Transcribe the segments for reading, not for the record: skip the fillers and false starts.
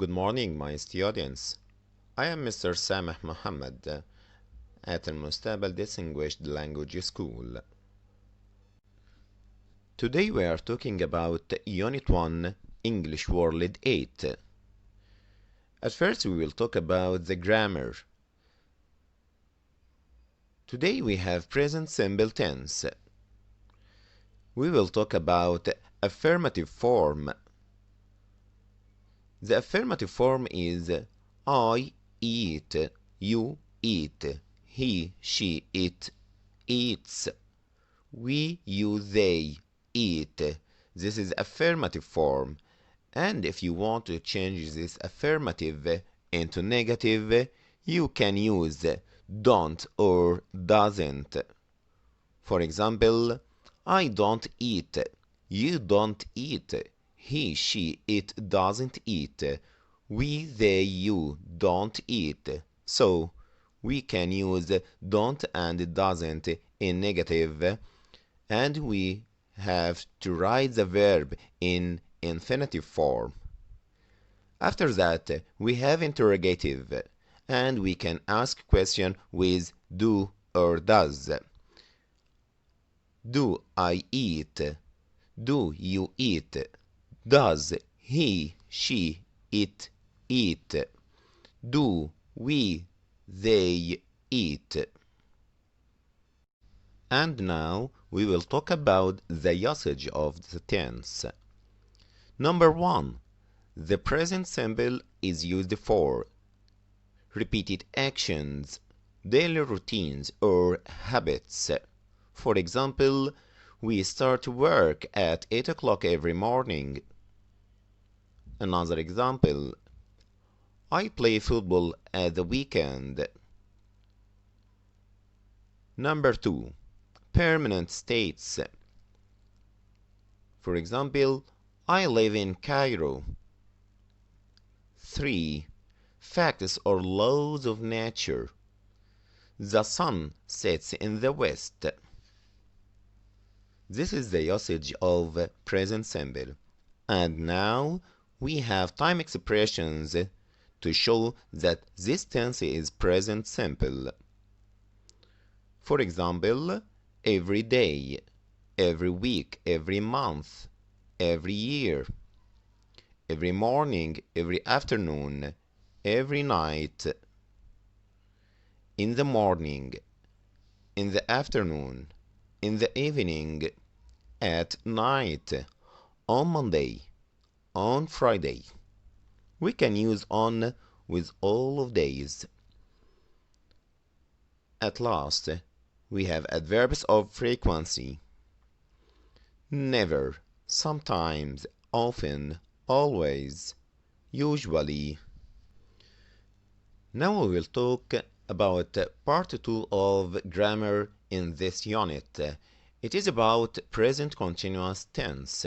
Good morning, my students. I am Mr. SAMEH Mohammed at Al-Mustabal Distinguished Language School. Today we are talking about Unit 1, English World 8. At first we will talk about the grammar. Today we have present simple tense. We will talk about affirmative form. The affirmative form is I eat, you eat, he, she, it eats, we, you, they eat. This is affirmative form. And if you want to change this affirmative into negative, you can use don't or doesn't. For example, I don't eat, you don't eat, he, she, it doesn't eat, we, they, you don't eat. So, we can use don't and doesn't in negative, and we have to write the verb in infinitive form. After that, we have interrogative, and we can ask question with do or does. Do I eat? Do you eat? Does he, she, it eat? Do we, they eat? And now we will talk about the usage of the tense. Number 1. The present simple is used for repeated actions, daily routines, or habits. For example, we start work at 8 o'clock every morning. Another example, I play football at the weekend. Number 2. Permanent states. For example, I live in Cairo. 3. Facts or laws of nature. The sun sets in the west. This is the usage of present simple. And now we have time expressions to show that this tense is present simple. For example, every day, every week, every month, every year, every morning, every afternoon, every night, in the morning, in the afternoon, in the evening, at night, on Monday, on Friday. We can use on with all of days. At last, we have adverbs of frequency. Never, sometimes, often, always, usually. Now we will talk about part 2 of grammar in this unit. It is about present continuous tense.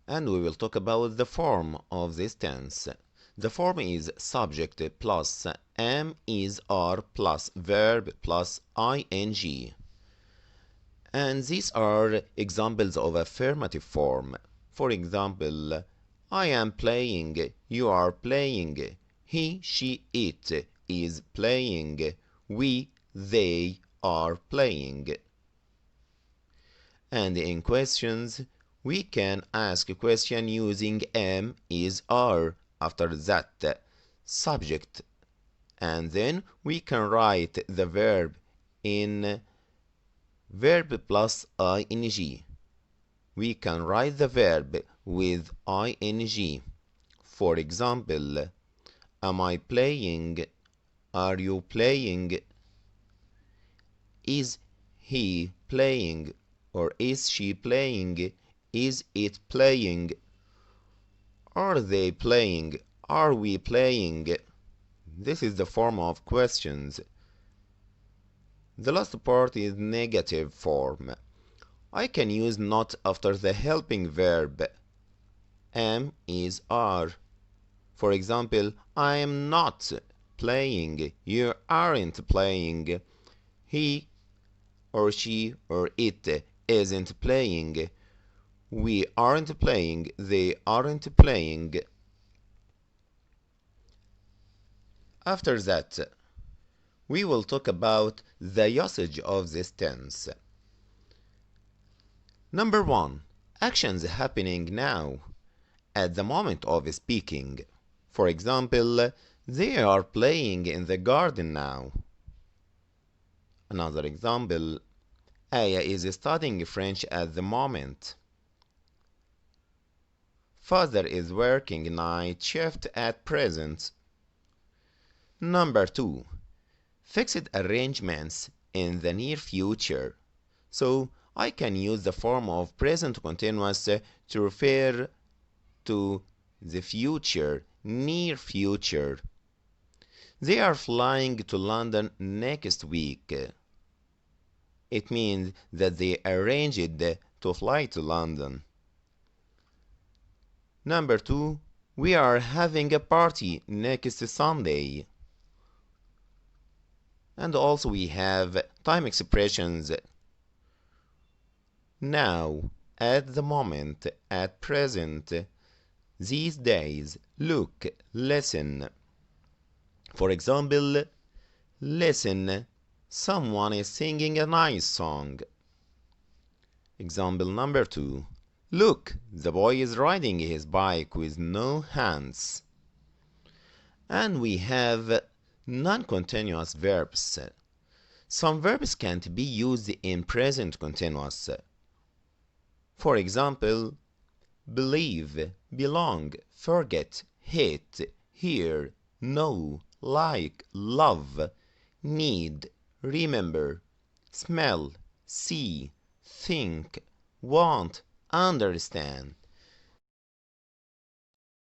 And we will talk about the form of this tense. The form is subject plus am, is, are plus verb plus ing. And these are examples of affirmative form. For example, I am playing, you are playing, he, she, it is playing, we, they are playing. And in questions, we can ask a question using am, is, are after that subject. And then we can write the verb in verb plus ing. We can write the verb with ing. For example, am I playing? Are you playing? Is he playing? Or is she playing? Is it playing? Are they playing? Are we playing? This is the form of questions. The last part is negative form. I can use not after the helping verb am, is, are. For example, I am not playing. You aren't playing. He or she or it isn't playing. We aren't playing. They aren't playing. After that, we will talk about the usage of this tense. Number 1. Actions happening now, at the moment of speaking. For example, they are playing in the garden now. Another example, Aya is studying French at the moment. Father is working night shift at present. Number 2. Fixed arrangements in the near future. So I can use the form of present continuous to refer to the future, near future. They are flying to London next week. It means that they arranged to fly to London. Number 2. We are having a party next Sunday. And also we have time expressions. Now, at the moment, at present, these days, look, listen. For example, listen, someone is singing a nice song. Example number 2. Look, the boy is riding his bike with no hands. And we have non-continuous verbs. Some verbs can't be used in present continuous. For example, believe, belong, forget, hate, hear, know, like, love, need, remember, smell, see, think, want, understand.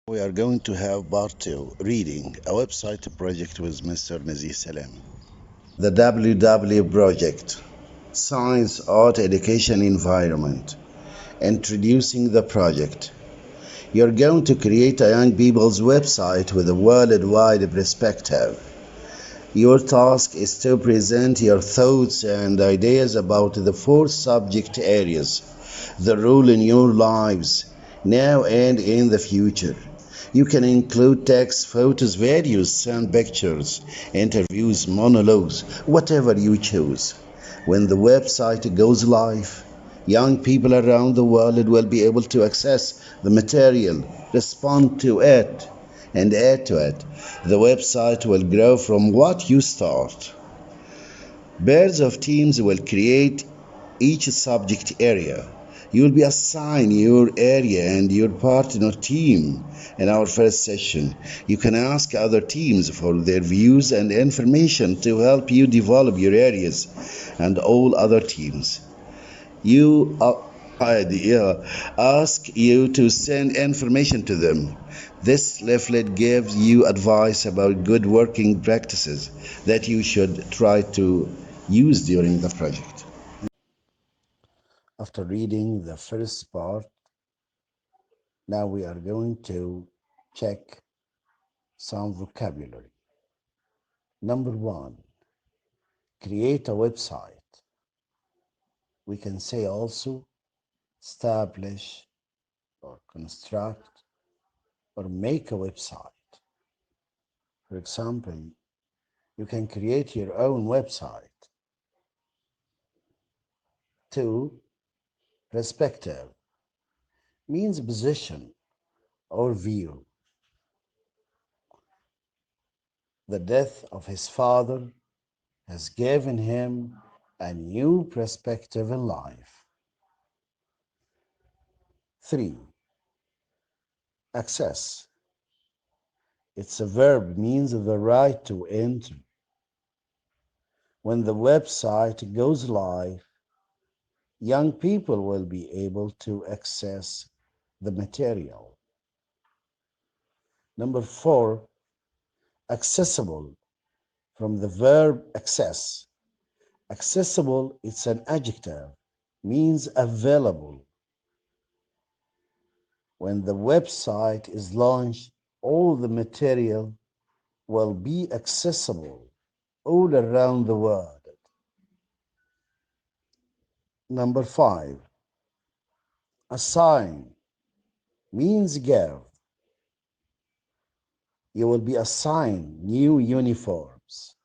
We are going to have part 2, reading, a website project with Mr. NAZEH Salam. The WW Project, Science, Art, Education, Environment. Introducing the project. You're going to create a young people's website with a worldwide perspective. Your task is to present your thoughts and ideas about the 4 subject areas, the role in your lives, now and in the future. You can include text, photos, videos, sound pictures, interviews, monologues, whatever you choose. When the website goes live, young people around the world will be able to access the material, respond to it, and add to it. The website will grow from what you start. Pairs of teams will create each subject area. You will be assigned your area and your partner team in our first session. You can ask other teams for their views and information to help you develop your areas and all other teams. You ask you to send information to them. This leaflet gives you advice about good working practices that you should try to use during the project. After reading the first part, now we are going to check some vocabulary. Number 1, create a website. We can say also establish or construct or make a website. For example, you can create your own website. 2, perspective means position or view. The death of his father has given him a new perspective in life. 3, access. It's a verb, means the right to enter. When the website goes live, young people will be able to access the material. Number 4, accessible, from the verb access. Accessible, it's an adjective, means available. When the website is launched, all the material will be accessible all around the world. Number 5, assign, means give. You will be assigned new uniforms.